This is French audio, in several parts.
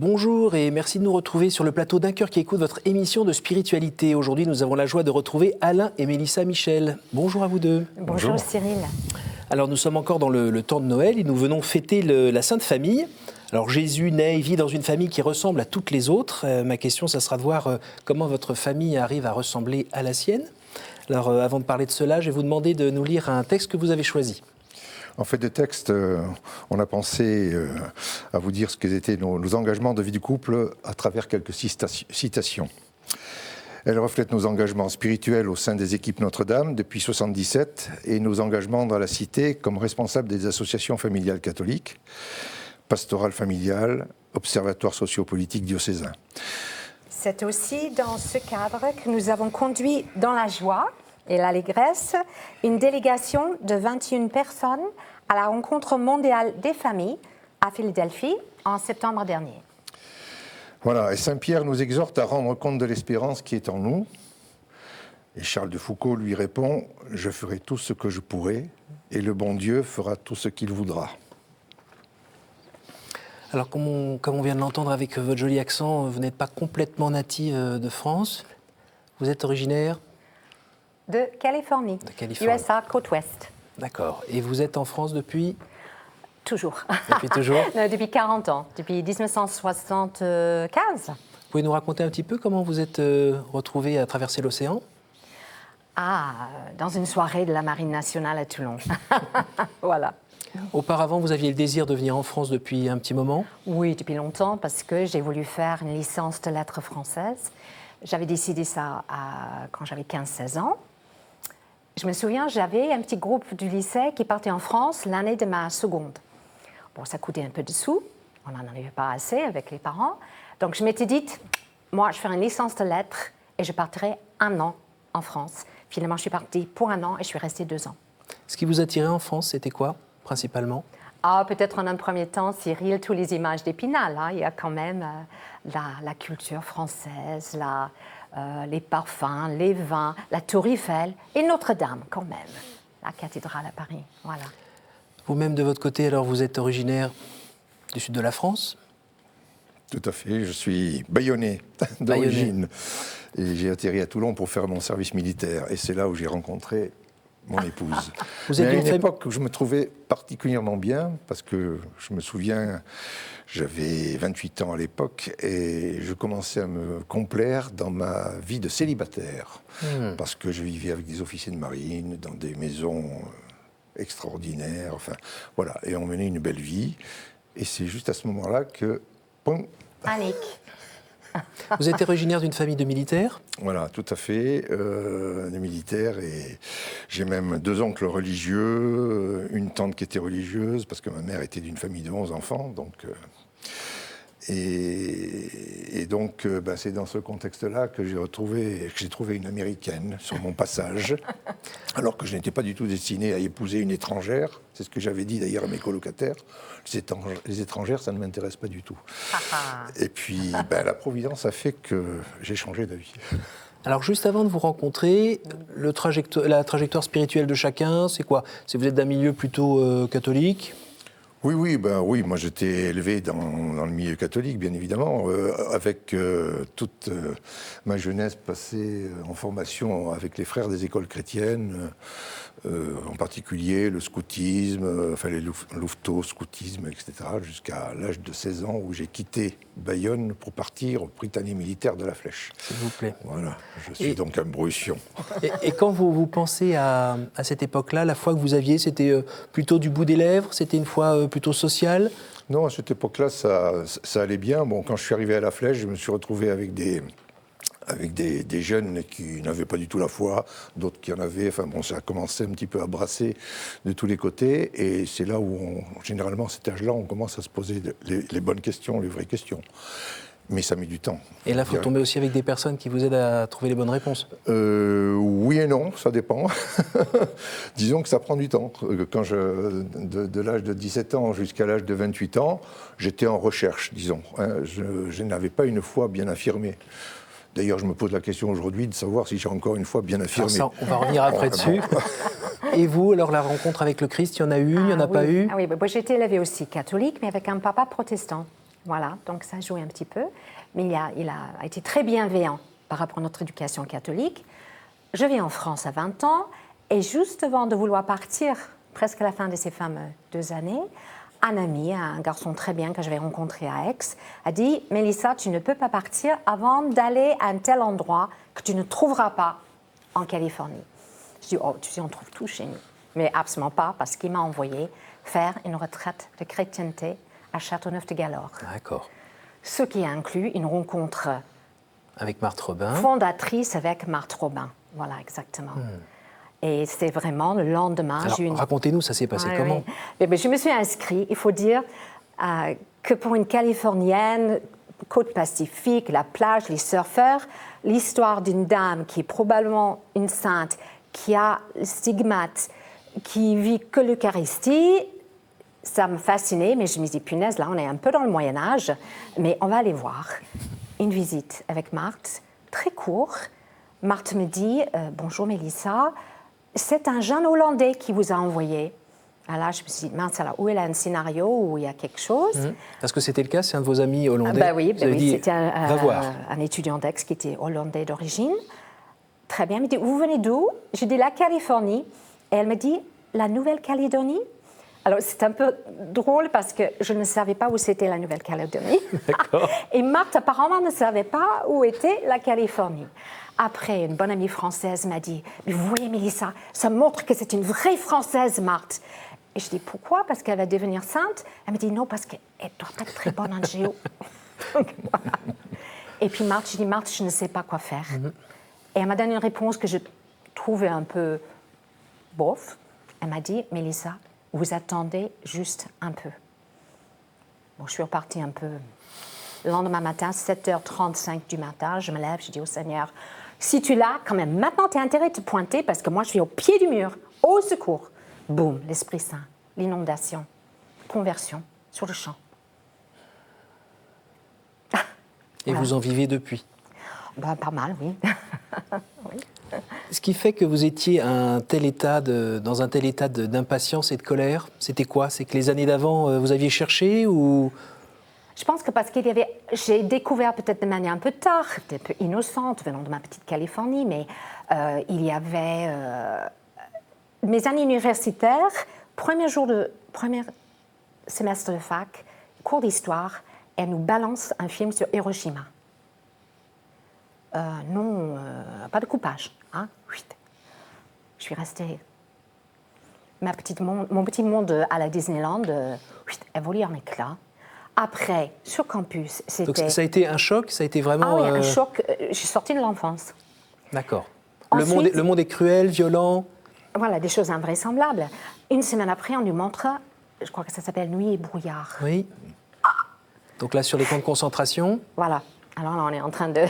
Bonjour et merci de nous retrouver sur le plateau d'Un cœur qui écoute votre émission de spiritualité. Aujourd'hui, nous avons la joie de retrouver Alain et Mélissa Michel. Bonjour à vous deux. Bonjour Cyril. Alors nous sommes encore dans le temps de Noël et nous venons fêter la Sainte Famille. Alors Jésus naît et vit dans une famille qui ressemble à toutes les autres. Ma question, ça sera de voir comment votre famille arrive à ressembler à la sienne. Alors avant de parler de cela, je vais vous demander de nous lire un texte que vous avez choisi. En fait, de texte, on a pensé à vous dire ce qu'étaient nos engagements de vie du couple à travers quelques citations. Elles reflètent nos engagements spirituels au sein des équipes Notre-Dame depuis 1977 et nos engagements dans la cité comme responsable des associations familiales catholiques, pastorale familiale, observatoire sociopolitique diocésain. C'est aussi dans ce cadre que nous avons conduit dans la joie et l'allégresse une délégation de 21 personnes à la rencontre mondiale des familles à Philadelphie en septembre dernier. Voilà, et Saint Pierre nous exhorte à rendre compte de l'espérance qui est en nous. Et Charles de Foucault lui répond « Je ferai tout ce que je pourrai, et le bon Dieu fera tout ce qu'il voudra ». Alors comme on vient de l'entendre avec votre joli accent, vous n'êtes pas complètement natif de France. Vous êtes originaire de Californie, USA, côte ouest. D'accord. Et vous êtes en France depuis ? Toujours. Depuis toujours ? Depuis 40 ans, depuis 1975. Vous pouvez nous raconter un petit peu comment vous êtes retrouvés à traverser l'océan ? Dans une soirée de la Marine nationale à Toulon. Voilà. Auparavant, vous aviez le désir de venir en France depuis un petit moment ? Oui, depuis longtemps, parce que j'ai voulu faire une licence de lettres françaises. J'avais décidé ça quand j'avais 15-16 ans. Je me souviens, j'avais un petit groupe du lycée qui partait en France l'année de ma seconde. Bon, ça coûtait un peu de sous, on n'en avait pas assez avec les parents. Donc je m'étais dit, moi je ferai une licence de lettres et je partirai 1 an en France. Finalement, je suis partie pour 1 an et je suis restée 2 ans. Ce qui vous attirait en France, c'était quoi, principalement ? Peut-être en un premier temps, Cyril, toutes les images d'Épinal. Il y a quand même la culture française, les parfums, les vins, la Tour Eiffel et Notre-Dame quand même, la cathédrale à Paris. Voilà. Vous-même, de votre côté, alors vous êtes originaire du sud de la France ? Tout à fait, je suis bayonnais d'origine. Et j'ai atterri à Toulon pour faire mon service militaire. Et c'est là où j'ai rencontré mon épouse. Vous êtes à une époque où je me trouvais particulièrement bien, parce que je me souviens, j'avais 28 ans à l'époque, et je commençais à me complaire dans ma vie de célibataire, parce que je vivais avec des officiers de marine, dans des maisons extraordinaires, enfin, voilà, et on menait une belle vie, et c'est juste à ce moment-là que... Panique. Vous êtes originaire d'une famille de militaires ? Voilà, tout à fait, des militaires, et j'ai même 2 oncles religieux, une tante qui était religieuse, parce que ma mère était d'une famille de 11 enfants, donc... Et donc, c'est dans ce contexte-là que j'ai trouvé une Américaine sur mon passage, alors que je n'étais pas du tout destiné à épouser une étrangère. C'est ce que j'avais dit d'ailleurs à mes colocataires. Les étrangères, ça ne m'intéresse pas du tout. Et puis, la Providence a fait que j'ai changé d'avis. Alors, juste avant de vous rencontrer, la trajectoire spirituelle de chacun, c'est quoi ? Vous êtes d'un milieu plutôt catholique ? Oui, moi j'étais élevé dans le milieu catholique, bien évidemment, avec toute ma jeunesse passée en formation avec les frères des écoles chrétiennes, en particulier le scoutisme, les louveteaux, scoutisme, etc., jusqu'à l'âge de 16 ans où j'ai quitté Bayonne pour partir au Prytanée militaire de la Flèche. S'il vous plaît. Voilà, je suis donc un Brussion. Et quand vous pensez à cette époque-là, la foi que vous aviez, c'était plutôt du bout des lèvres, c'était une foi plutôt sociale ? Non, à cette époque-là, ça allait bien. Bon, quand je suis arrivé à la Flèche, je me suis retrouvé avec des jeunes qui n'avaient pas du tout la foi, d'autres qui en avaient. Enfin bon, ça a commencé un petit peu à brasser de tous les côtés. Et c'est là où, généralement, à cet âge-là, on commence à se poser les bonnes questions, les vraies questions. Mais ça met du temps. Et là, il faut tomber aussi avec des personnes qui vous aident à trouver les bonnes réponses. Oui et non, ça dépend. Disons que ça prend du temps. Quand de l'âge de 17 ans jusqu'à l'âge de 28 ans, j'étais en recherche, disons. Je n'avais pas une foi bien affirmée. D'ailleurs, je me pose la question aujourd'hui de savoir si j'ai encore une foi bien affirmée. Alors ça, on va revenir après dessus. Et vous, alors la rencontre avec le Christ, il y en a eu, il n'y en a pas eu ? Moi j'ai été élevée aussi catholique, mais avec un papa protestant. Voilà, donc ça jouait un petit peu. Mais il a été très bienveillant par rapport à notre éducation catholique. Je viens en France à 20 ans et juste avant de vouloir partir, presque à la fin de ces fameuses 2 années, un ami, un garçon très bien que j'avais rencontré à Aix, a dit « Mélissa, tu ne peux pas partir avant d'aller à un tel endroit que tu ne trouveras pas en Californie. » Je dis « Oh, tu sais, on trouve tout chez nous. » Mais absolument pas, parce qu'il m'a envoyé faire une retraite de chrétienté à Châteauneuf-de-Galore. D'accord. Ce qui inclut une rencontre Avec Marthe Robin. fondatrice avec Marthe Robin. Voilà, exactement. Et c'était vraiment le lendemain. Alors, racontez-nous, ça s'est passé comment? Oui. Mais je me suis inscrite. Il faut dire que pour une Californienne, côte pacifique, la plage, les surfeurs, l'histoire d'une dame qui est probablement une sainte, qui a le stigmate, qui vit que l'Eucharistie, ça me fascinait, mais je me dis, punaise, là, on est un peu dans le Moyen-Âge, mais on va aller voir. Une visite avec Marthe, très court. Marthe me dit, bonjour Mélissa, c'est un jeune Hollandais qui vous a envoyé. Alors là, je me suis dit, mince, alors, où est là un scénario, où il y a quelque chose? Parce que c'était le cas, c'est un de vos amis hollandais. Oui, c'était un étudiant d'Aix qui était hollandais d'origine. Très bien, elle me dit, vous venez d'où? Je dis, la Californie. Et elle me dit, la Nouvelle-Calédonie? Alors, c'est un peu drôle parce que je ne savais pas où c'était la Nouvelle-Calédonie. Et Marthe, apparemment, ne savait pas où était la Californie. Après, une bonne amie française m'a dit, mais vous voyez, Mélissa, ça montre que c'est une vraie Française, Marthe. Et je dis, pourquoi? Parce qu'elle va devenir sainte? Elle me dit, non, parce qu'elle ne doit pas être très bonne en géo. Donc, voilà. Et puis Marthe, je dis, Marthe, je ne sais pas quoi faire. Et elle m'a donné une réponse que je trouvais un peu bof. Elle m'a dit, Mélissa, vous attendez juste un peu. Bon, je suis repartie un peu. Le lendemain matin, 7h35 du matin, je me lève, je dis au Seigneur, si tu l'as, quand même, maintenant tu as intérêt de te pointer parce que moi je suis au pied du mur, au secours. Boum, l'Esprit Saint, l'inondation, conversion, sur le champ. Et vous en vivez depuis? Pas mal, oui. Oui. Ce qui fait que vous étiez dans un tel état d'impatience et de colère, c'était quoi? C'est que les années d'avant, vous aviez cherché ou... Je pense que parce j'ai découvert peut-être de manière un peu tard, un peu innocente, venant de ma petite Californie, mais il y avait mes années universitaires, premier semestre de fac, cours d'histoire, elle nous balance un film sur Hiroshima. Non, pas de coupage. Hein? Je suis restée. Mon petit monde à la Disneyland a volé en éclats. Après, sur campus, c'était... Donc ça a été un choc? Ça a été vraiment... Ah oui, un choc. Je suis sortie de l'enfance. D'accord. Ensuite, le monde est cruel, violent? Voilà, des choses invraisemblables. Une semaine après, on nous montre, je crois que ça s'appelle Nuit et brouillard. Oui. Donc là, sur les camps de concentration? Voilà. Alors là, on est en train de...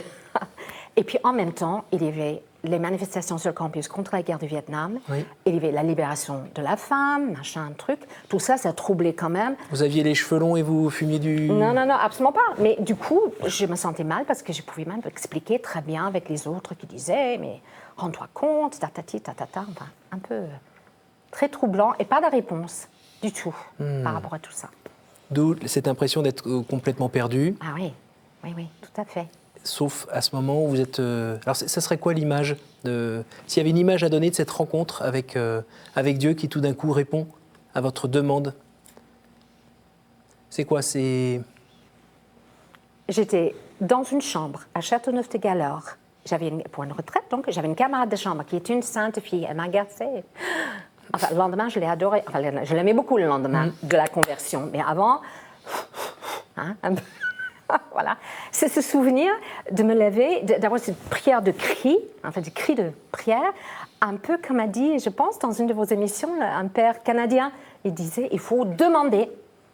Et puis, en même temps, il y avait les manifestations sur le campus contre la guerre du Vietnam. Oui. Il y avait la libération de la femme, machin, truc. Tout ça, ça troublait quand même. Vous aviez les cheveux longs et vous fumiez du... Non, absolument pas. Mais du coup, je me sentais mal parce que je pouvais même expliquer très bien avec les autres qui disaient « mais rends-toi compte, tatati, tatata ». Enfin, un peu très troublant et pas de réponse du tout par rapport à tout ça. D'où cette impression d'être complètement perdu. Ah oui, tout à fait. Sauf à ce moment où vous êtes... Alors, ça serait quoi l'image S'il y avait une image à donner de cette rencontre avec Dieu qui, tout d'un coup, répond à votre demande, c'est quoi? J'étais dans une chambre à Châteauneuf-de-Galore. Pour une retraite, donc, j'avais une camarade de chambre qui est une sainte fille. Elle m'a agacée. Enfin, le lendemain, je l'ai adorée. Enfin, je l'aimais beaucoup le lendemain de la conversion. Mais avant... un peu... Voilà. C'est ce souvenir de me lever, d'avoir cette prière de cri, enfin des cris de prière, un peu comme a dit, je pense, dans une de vos émissions, un père canadien, il disait, il faut demander.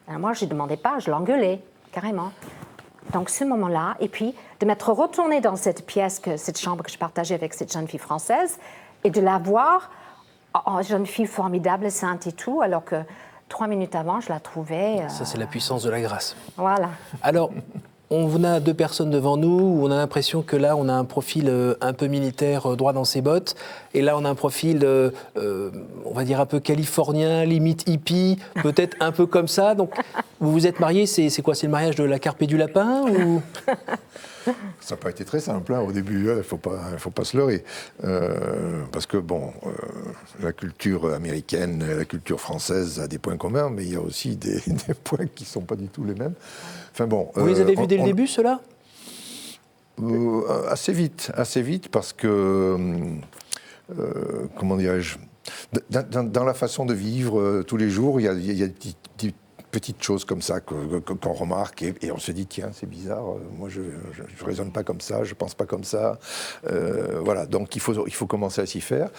Alors moi, je ne demandais pas, je l'engueulais, carrément. Donc ce moment-là, et puis de m'être retournée dans cette pièce, cette chambre que je partageais avec cette jeune fille française, et de la voir, jeune fille formidable, sainte et tout, alors que 3 minutes avant, je la trouvais... Ça, c'est la puissance de la grâce. Voilà. Alors, on a deux personnes devant nous, où on a l'impression que là, on a un profil un peu militaire, droit dans ses bottes, et là, on a un profil, on va dire, un peu californien, limite hippie, peut-être un peu comme ça. Donc, vous vous êtes mariés, c'est quoi? C'est le mariage de la carpe et du lapin ou... Ça n'a pas été très simple au début, il ne faut pas se leurrer. Parce que, la culture américaine, la culture française a des points communs, mais il y a aussi des points qui ne sont pas du tout les mêmes. Enfin, vous les avez vus dès le début, ceux-là? Assez vite, parce que, comment dirais-je, dans la façon de vivre tous les jours, il y a des petites choses comme ça qu'on remarque et on se dit tiens c'est bizarre, moi je raisonne pas comme ça, je pense pas comme ça, voilà, donc il faut commencer à s'y faire.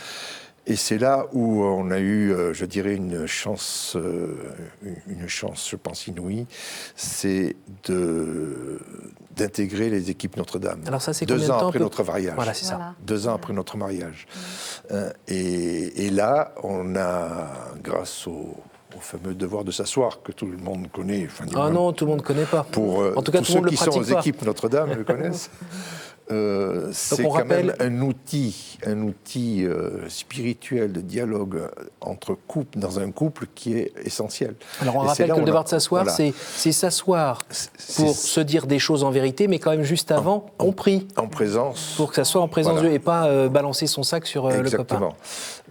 Et c'est là où on a eu, je dirais, une chance, je pense, inouïe, c'est d'intégrer les équipes Notre-Dame. Alors ça, c'est 2 ans après notre mariage. Voilà, c'est ça. 2 ans après notre mariage. Et là, on a, grâce au fameux devoir de s'asseoir que tout le monde connaît. Enfin, non, tout le monde ne connaît pas. En tout cas, tous ceux qui sont aux équipes Notre-Dame le connaissent. C'est quand même un outil spirituel de dialogue dans un couple qui est essentiel. Alors on rappelle que le devoir de s'asseoir, c'est s'asseoir pour se dire des choses en vérité, mais quand même juste avant, on prie. En présence. Pour que ça soit en présence de Dieu et pas balancer son sac sur le copain. Exactement.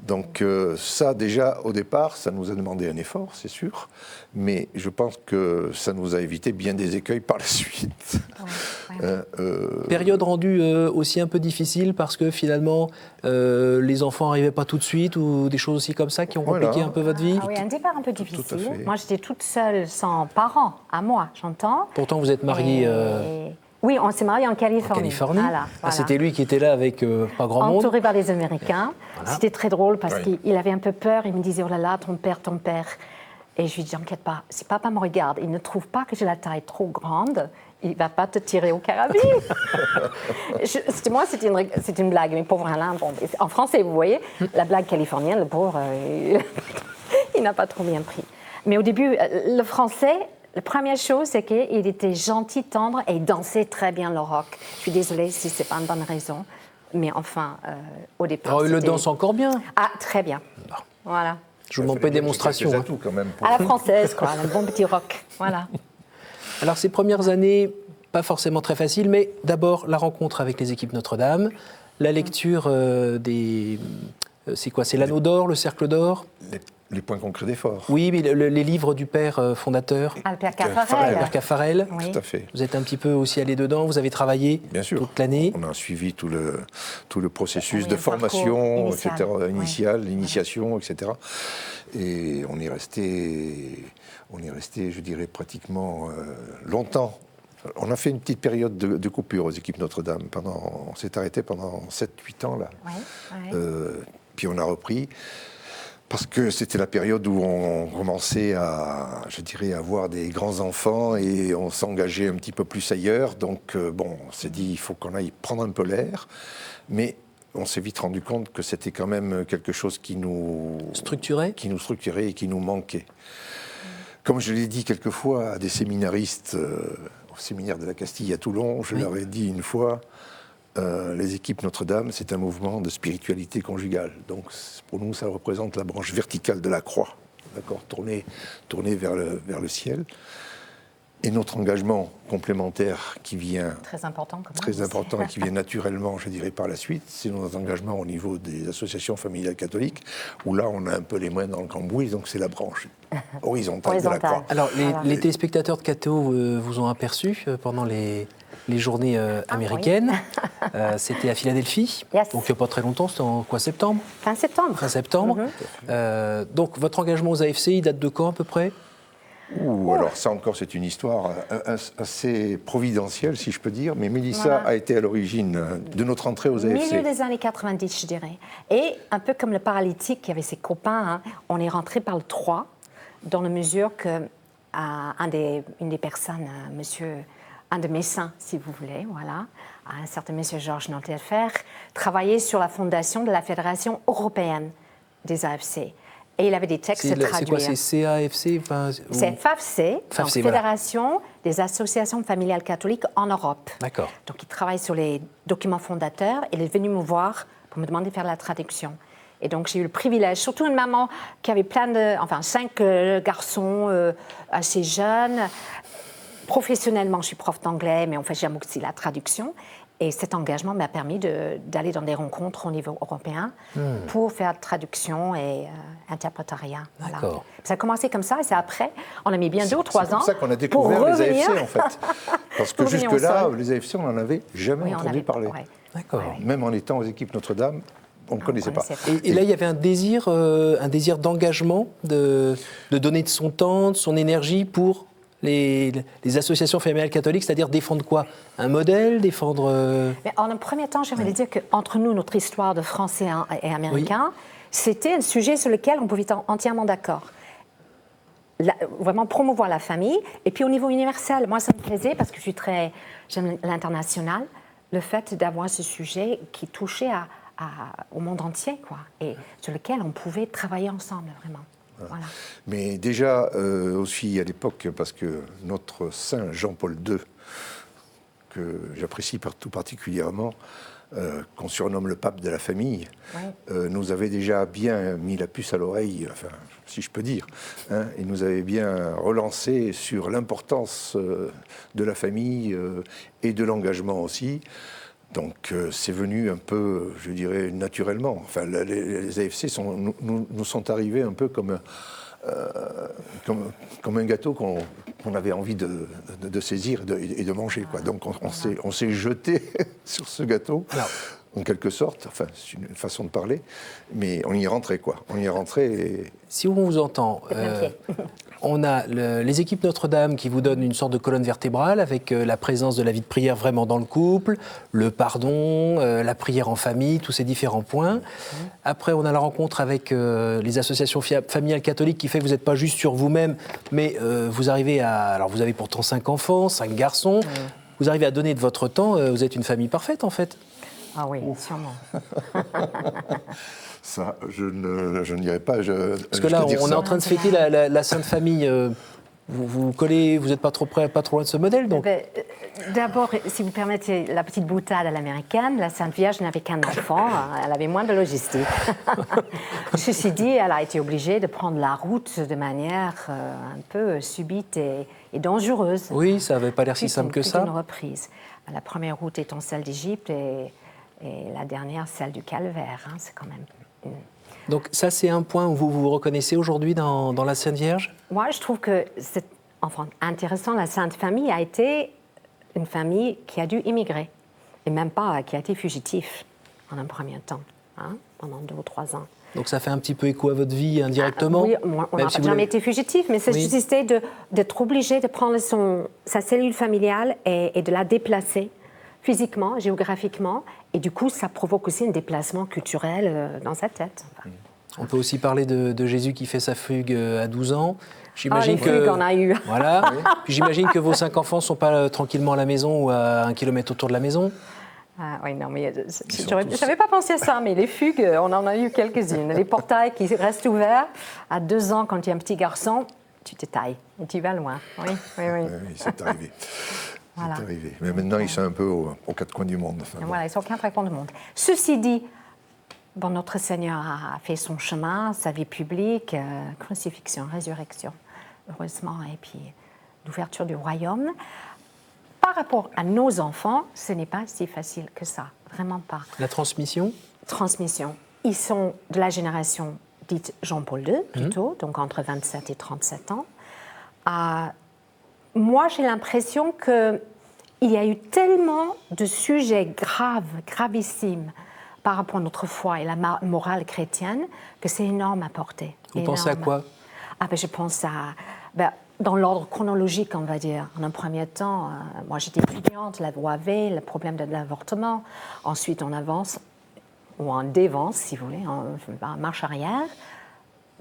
Donc ça, déjà, au départ, ça nous a demandé un effort, c'est sûr, mais je pense que ça nous a évité bien des écueils par la suite. Période rendue aussi un peu difficile parce que finalement, les enfants n'arrivaient pas tout de suite ou des choses aussi comme ça qui ont compliqué un peu votre vie? Oui, un départ un peu difficile. Moi, j'étais toute seule, sans parents, à moi, j'entends. Pourtant, vous êtes mariée... Oui, on s'est mariés en Californie. Voilà. C'était lui qui était là avec pas grand monde. Entouré par les Américains. Voilà. C'était très drôle parce qu'il avait un peu peur. Il me disait, oh là là, ton père. Et je lui dis, t'inquiète pas, si papa me regarde, il ne trouve pas que j'ai la taille trop grande, il ne va pas te tirer au carabine. Moi, c'était une blague, mais pauvre Alain, en français, vous voyez, la blague californienne, le pauvre, il n'a pas trop bien pris. Mais au début, le français... La première chose, c'est qu'il était gentil, tendre et il dansait très bien le rock. Je suis désolée si ce n'est pas une bonne raison, mais enfin, au départ... Alors, il le danse encore bien. Ah, très bien. Non. Voilà. Je vous demande pas de démonstration. Quand même, à la française, quoi, un bon petit rock. Voilà. Alors, ces premières années, pas forcément très faciles, mais d'abord, la rencontre avec les équipes Notre-Dame, la lecture des... c'est quoi? C'est l'Anneau d'or, le Cercle d'or? Les points concrets d'effort. Oui, mais les livres du père fondateur. Le père Caffarel. Le père Caffarel. Oui. Tout à fait. Vous êtes un petit peu aussi allé dedans, vous avez travaillé toute l'année. On a suivi tout le processus de formation, l'initiation, etc. Et on est resté, je dirais, pratiquement longtemps. On a fait une petite période de coupure aux équipes Notre-Dame. On s'est arrêté pendant 7-8 ans, là. Puis on a repris. Parce que c'était la période où on commençait à avoir des grands-enfants et on s'engageait un petit peu plus ailleurs. Donc, on s'est dit, il faut qu'on aille prendre un peu l'air. Mais on s'est vite rendu compte que c'était quand même quelque chose qui nous structurait et qui nous manquait. Comme je l'ai dit quelquefois à des séminaristes au séminaire de la Castille à Toulon, je leur ai dit une fois... les équipes Notre-Dame, c'est un mouvement de spiritualité conjugale. Donc, pour nous, ça représente la branche verticale de la croix, d'accord, tournée vers le ciel. Et notre engagement complémentaire qui vient... Très important et qui vient naturellement, je dirais, par la suite, c'est notre engagement au niveau des associations familiales catholiques, où là, on a un peu les mains dans le cambouis, donc c'est la branche horizontale de la croix. Alors, les téléspectateurs de KTO vous ont aperçu pendant les journées américaines. C'était à Philadelphie, donc il n'y a pas très longtemps, c'était en septembre? Fin septembre. Fin septembre. Donc votre engagement aux AFC, il date de quand à peu près? Alors ça encore, c'est une histoire assez providentielle, si je peux dire, mais Mélissa a été à l'origine de notre entrée aux AFC. Milieu des années 90, je dirais. Et un peu comme le paralytique qui avait ses copains, on est rentré par le 3, dans la mesure que une des personnes, un de mes saints, si vous voulez, voilà, un certain monsieur Georges Nanterfer, travaillait sur la fondation de la Fédération européenne des AFC. Et il avait des textes traduits. C'est quoi, c'est CAFC C'est FAFC, donc Fédération des associations familiales catholiques en Europe. D'accord. Donc il travaille sur les documents fondateurs et il est venu me voir pour me demander de faire la traduction. Et donc j'ai eu le privilège, surtout une maman qui avait 5 garçons assez jeunes. Professionnellement, je suis prof d'anglais, mais en fait j'aime aussi la traduction. Et cet engagement m'a permis d'aller dans des rencontres au niveau européen pour faire traduction et interprétariat. Voilà. Ça a commencé comme ça, et c'est après, on a mis bien 2 ou 3 ans. C'est pour ça qu'on a découvert les AFC, en fait. Parce que jusque-là, les AFC, on n'en avait jamais entendu parler. Ouais. D'accord. Ouais. Même en étant aux équipes Notre-Dame, on ne connaissait pas. Et là, il y avait un désir d'engagement, de donner de son temps, de son énergie pour les associations familiales catholiques, c'est-à-dire défendre quoi? Un modèle, défendre... Mais en un premier temps, j'aimerais dire qu'entre nous, notre histoire de Français et Américains, c'était un sujet sur lequel on pouvait être entièrement d'accord. Vraiment promouvoir la famille. Et puis au niveau universel, moi, ça me plaisait parce que j'aime l'international, le fait d'avoir ce sujet qui touchait au monde entier, quoi, et sur lequel on pouvait travailler ensemble, vraiment. Voilà. Mais déjà, aussi à l'époque, parce que notre saint Jean-Paul II, que j'apprécie tout particulièrement, qu'on surnomme le pape de la famille, nous avait déjà bien mis la puce à l'oreille, enfin, si je peux dire. Il nous avait bien relancé sur l'importance de la famille et de l'engagement aussi. Donc c'est venu un peu, je dirais, naturellement. Enfin, les AFC nous sont arrivés un peu comme un gâteau qu'on avait envie de saisir et de manger, quoi. Donc on s'est jeté sur ce gâteau, en quelque sorte. Enfin, c'est une façon de parler, mais on y est rentré, quoi. On y est rentré. Et... Si on vous entend, on a les équipes Notre-Dame qui vous donnent une sorte de colonne vertébrale avec la présence de la vie de prière vraiment dans le couple, le pardon, la prière en famille, tous ces différents points. Après, on a la rencontre avec les associations familiales catholiques qui fait que vous n'êtes pas juste sur vous-même, mais vous arrivez à... Alors, vous avez pourtant 5 enfants, 5 garçons. Vous arrivez à donner de votre temps. Vous êtes une famille parfaite, en fait. Ah oui, sûrement. Ça, je ne dirais pas. Parce que là, on est en train de fêter la Sainte Famille. Vous collez, vous n'êtes pas trop près, pas trop loin de ce modèle, donc. D'abord, si vous permettez la petite boutade à l'américaine, la Sainte Vierge n'avait qu'un enfant, elle avait moins de logistique. Ceci dit, elle a été obligée de prendre la route de manière un peu subite et dangereuse. Oui, ça n'avait pas l'air si simple que ça. Une reprise. La première route étant celle d'Égypte et la dernière celle du Calvaire. C'est quand même... Donc ça, c'est un point où vous vous reconnaissez aujourd'hui dans la Sainte Vierge? Moi, je trouve que c'est intéressant. La Sainte Famille a été une famille qui a dû immigrer, et même pas qui a été fugitif en un premier temps, pendant 2 ou 3 ans. Donc ça fait un petit peu écho à votre vie indirectement? Oui, on n'a jamais été fugitif, mais c'est juste d'être obligé de prendre sa cellule familiale et de la déplacer physiquement, géographiquement, et du coup, ça provoque aussi un déplacement culturel dans sa tête. On peut aussi parler de Jésus qui fait sa fugue à 12 ans. J'imagine fugues, on a eu. Voilà. Puis j'imagine que vos 5 enfants ne sont pas tranquillement à la maison ou à 1 kilomètre autour de la maison. Oui, non, mais je n'avais pas pensé à ça, mais les fugues, on en a eu quelques-unes. Les portails qui restent ouverts. À 2 ans, quand tu es un petit garçon, tu te tailles et tu vas loin. Oui, c'est arrivé. Voilà. C'est arrivé. Mais maintenant, ils sont un peu aux 4 coins du monde. Enfin, voilà, ils sont aux 4 coins du monde. Ceci dit, notre Seigneur a fait son chemin, sa vie publique, crucifixion, résurrection, heureusement, et puis l'ouverture du royaume. Par rapport à nos enfants, ce n'est pas si facile que ça, vraiment pas. La transmission? Transmission. Ils sont de la génération dite Jean-Paul II, plutôt, donc entre 27 et 37 ans. Moi, j'ai l'impression qu'il y a eu tellement de sujets graves, gravissimes, par rapport à notre foi et la morale chrétienne, que c'est énorme à porter. Vous pensez à quoi? Je pense à... dans l'ordre chronologique, on va dire. En un premier temps, moi j'étais étudiante, la loi V, le problème de l'avortement. Ensuite, on avance, ou on dévance, si vous voulez, en marche arrière.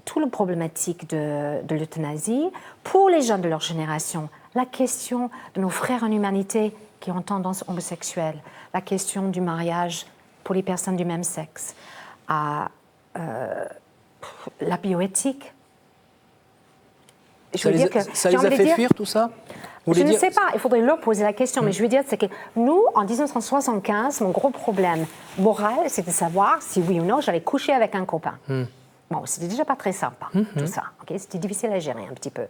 Tout le problématique de l'euthanasie. Pour les jeunes de leur génération, la question de nos frères en humanité qui ont tendance homosexuelle, la question du mariage pour les personnes du même sexe, La bioéthique. Ça les a fait fuir, tout ça? Je ne sais pas, il faudrait leur poser la question, mais je veux dire, c'est que nous, en 1975, mon gros problème moral, c'était de savoir si oui ou non j'allais coucher avec un copain. Bon, c'était déjà pas très sympa, tout ça. Okay? C'était difficile à gérer un petit peu.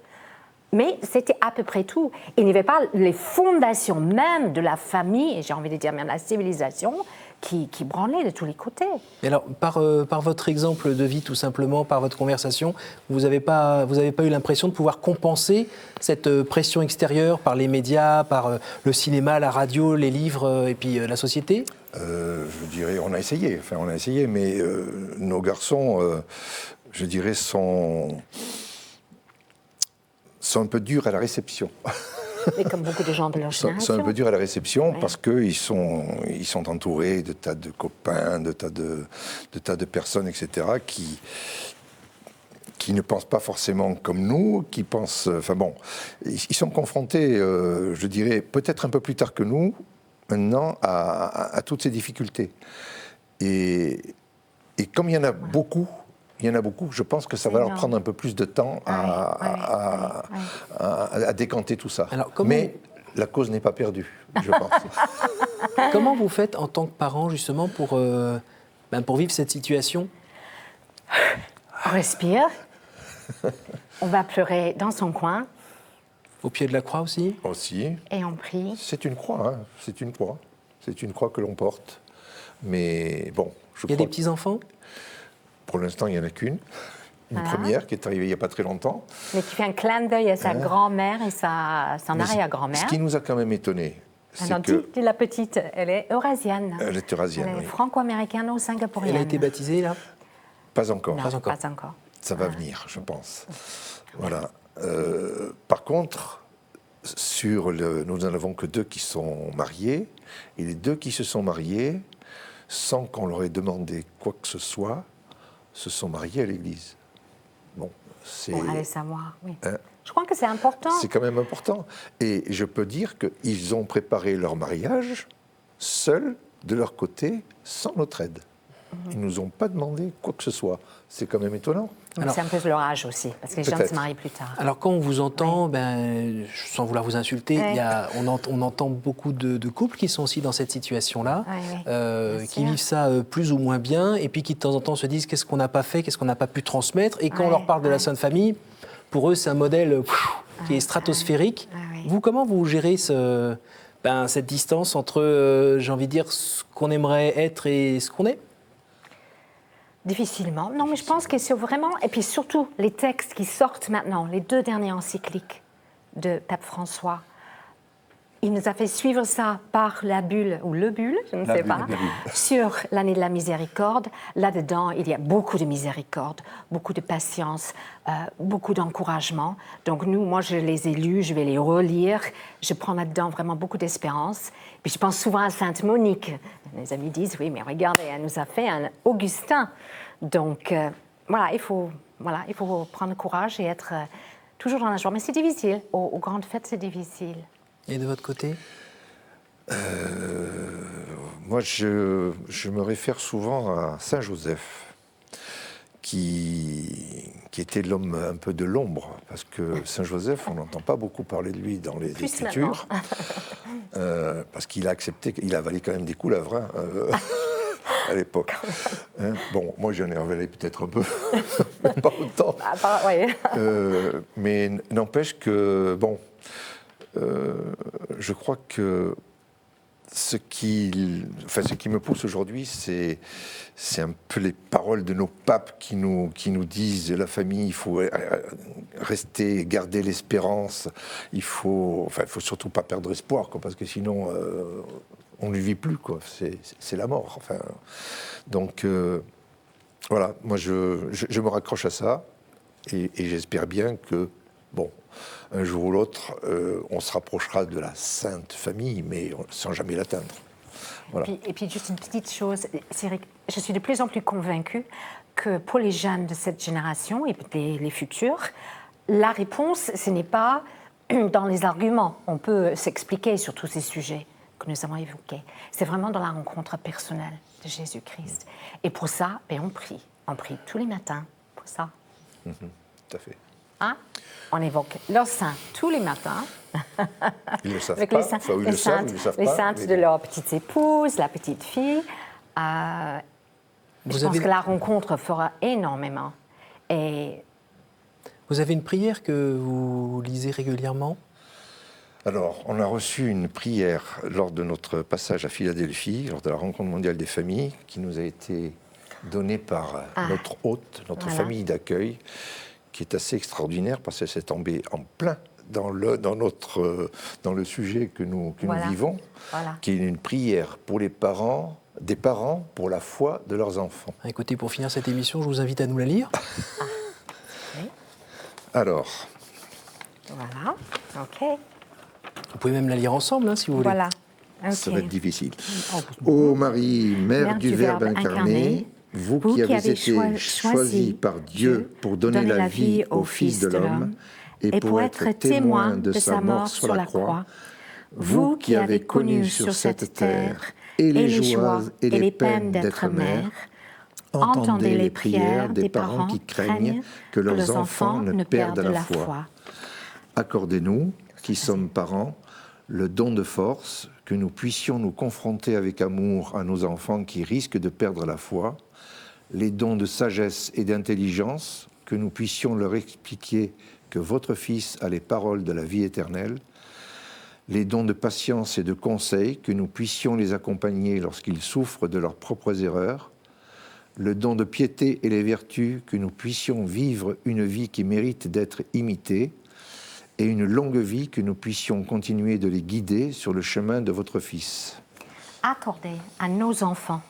Mais c'était à peu près tout. Il n'y avait pas les fondations même de la famille, et j'ai envie de dire même la civilisation, qui branlaient de tous les côtés. Et alors, par votre exemple de vie, tout simplement, par votre conversation, vous n'avez pas eu l'impression de pouvoir compenser cette pression extérieure par les médias, par le cinéma, la radio, les livres et puis la société? Je dirais, on a essayé, mais nos garçons, je dirais, sont un peu durs à la réception. Mais comme beaucoup de gens de leur génération. Sont un peu durs à la réception parce qu'ils sont entourés de tas de copains, de tas de personnes, etc., qui ne pensent pas forcément comme nous, qui pensent... Enfin bon, ils sont confrontés, je dirais, peut-être un peu plus tard que nous, maintenant, à toutes ces difficultés. Et comme il y en a beaucoup, je pense que ça va leur prendre un peu plus de temps à décanter tout ça. Alors, mais la cause n'est pas perdue, je pense. Comment vous faites en tant que parent, justement, pour vivre cette situation? On respire. On va pleurer dans son coin. Au pied de la croix aussi? Aussi. Et on prie. C'est une croix, hein. C'est une croix. C'est une croix que l'on porte. Mais bon, Il y a des petits-enfants? Pour l'instant, il n'y en a qu'une. Une première qui est arrivée il n'y a pas très longtemps. Mais qui fait un clin d'œil à sa grand-mère et son arrière-grand-mère. Ce qui nous a quand même étonnés, c'est que... La petite, elle est eurasienne. Elle est eurasienne, Elle est franco-américaine ou singapourienne. Elle a été baptisée, là? Pas encore. Non, pas encore. Ça va venir, je pense. Voilà. Par contre, nous n'en avons que 2 qui sont mariés. Et les 2 qui se sont mariés, sans qu'on leur ait demandé quoi que ce soit, se sont mariés à l'église. Bon, c'est... Bon, allez savoir, oui. Je crois que c'est important. C'est quand même important. Et je peux dire qu'ils ont préparé leur mariage seuls, de leur côté, sans notre aide. Ils ne nous ont pas demandé quoi que ce soit. C'est quand même étonnant. C'est un peu leur âge aussi, parce que les gens se marient plus tard. Alors quand on vous entend, sans vouloir vous insulter, on entend beaucoup de couples qui sont aussi dans cette situation-là, qui vivent ça plus ou moins bien, et puis qui de temps en temps se disent qu'est-ce qu'on n'a pas fait, qu'est-ce qu'on n'a pas pu transmettre, et quand on leur parle de la Sainte Famille, pour eux c'est un modèle qui est stratosphérique. Vous, comment vous gérez cette distance entre, j'ai envie de dire, ce qu'on aimerait être et ce qu'on est? Difficilement. Non, mais je pense que c'est vraiment... Et puis surtout, les textes qui sortent maintenant, les 2 dernières encycliques de Pape François, il nous a fait suivre ça par la bulle, ou le bulle, je ne sais pas, sur l'année de la miséricorde. Là-dedans, il y a beaucoup de miséricorde, beaucoup de patience, beaucoup d'encouragement. Donc moi, je les ai lus, je vais les relire. Je prends là-dedans vraiment beaucoup d'espérance. Puis je pense souvent à Sainte Monique. Mes amis disent, oui, mais regardez, elle nous a fait un Augustin. Donc il faut prendre courage et être toujours dans la joie. Mais c'est difficile. Aux grandes fêtes, c'est difficile. Et de votre côté? Moi, je me réfère souvent à Saint Joseph, qui était l'homme un peu de l'ombre, parce que Saint Joseph, on n'entend pas beaucoup parler de lui dans les Écritures, parce qu'il a accepté, il a avalé quand même des couleuvres à l'époque. Bon, moi j'en ai avalé peut-être un peu, mais pas autant. Mais n'empêche que, bon... je crois que ce qui me pousse aujourd'hui, c'est un peu les paroles de nos papes qui nous disent la famille, il faut rester, garder l'espérance, il faut surtout pas perdre espoir, parce que sinon on ne vit plus, c'est la mort. Donc voilà, moi je me raccroche à ça et j'espère bien que un jour ou l'autre, on se rapprochera de la Sainte Famille, mais sans jamais l'atteindre. Voilà. Et puis juste une petite chose, Cyril, je suis de plus en plus convaincue que pour les jeunes de cette génération et les futurs, la réponse, ce n'est pas dans les arguments. On peut s'expliquer sur tous ces sujets que nous avons évoqués. C'est vraiment dans la rencontre personnelle de Jésus-Christ. Et pour ça, on prie. On prie tous les matins ça. Tout à fait. Hein? On évoque leurs saints tous les matins. Ils ne le savent Avec pas. les saints, Enfin, ils le savent, ils ne le savent les pas. saintes de leurs petites épouses, la petite fille. Je pense que la rencontre fera énormément. Et vous avez une prière que vous lisez régulièrement? Alors, on a reçu une prière lors de notre passage à Philadelphie, lors de la rencontre mondiale des familles, qui nous a été donnée par notre hôte, notre famille d'accueil, qui est assez extraordinaire parce qu'elle s'est tombée en plein dans le sujet que nous vivons, qui est une prière pour les parents, des parents pour la foi de leurs enfants. Écoutez, pour finir cette émission, je vous invite à nous la lire. Oui. Alors. Voilà, ok. Vous pouvez même la lire ensemble, hein, si vous voulez. Voilà. Okay. Ça va être difficile. Ô Marie, Mère du Verbe incarné, vous qui avez été choisie par Dieu pour donner la vie au Fils de l'homme et pour être témoin de sa mort sur la croix, vous qui avez connu sur cette terre et les joies et les peines d'être mère, entendez les prières des parents qui craignent que leurs enfants ne perdent la foi. Accordez-nous, qui sommes parents, le don de force, que nous puissions nous confronter avec amour à nos enfants qui risquent de perdre la foi, les dons de sagesse et d'intelligence, que nous puissions leur expliquer que votre Fils a les paroles de la vie éternelle, les dons de patience et de conseil, que nous puissions les accompagner lorsqu'ils souffrent de leurs propres erreurs, le don de piété et les vertus, que nous puissions vivre une vie qui mérite d'être imitée, et une longue vie, que nous puissions continuer de les guider sur le chemin de votre Fils. Accordez à nos enfants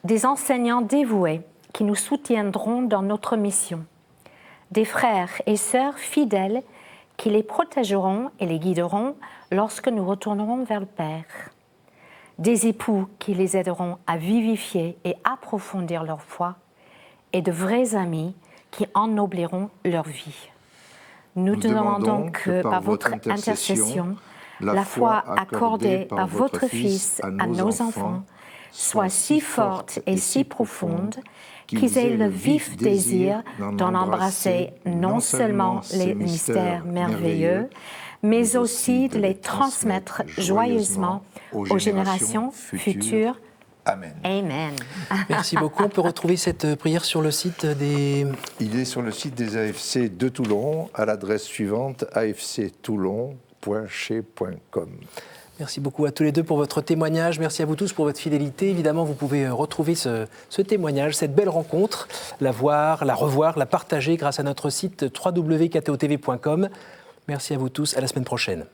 des enseignants dévoués qui nous soutiendront dans notre mission, des frères et sœurs fidèles qui les protégeront et les guideront lorsque nous retournerons vers le Père, des époux qui les aideront à vivifier et approfondir leur foi, et de vrais amis qui ennobliront leur vie. Nous te demandons que par votre intercession, la foi accordée par votre Fils à nos enfants soit si forte et si profonde qu'ils aient le vif désir d'en embrasser non seulement les mystères merveilleux, mais aussi de les transmettre joyeusement aux générations futures. Amen. Amen. Merci beaucoup. On peut retrouver cette prière sur le site des... Il est sur le site des AFC de Toulon, à l'adresse suivante, afctoulon.chez.com. Merci beaucoup à tous les deux pour votre témoignage. Merci à vous tous pour votre fidélité. Évidemment, vous pouvez retrouver ce témoignage, cette belle rencontre, la voir, la revoir, la partager grâce à notre site www.ktotv.com. Merci à vous tous. À la semaine prochaine.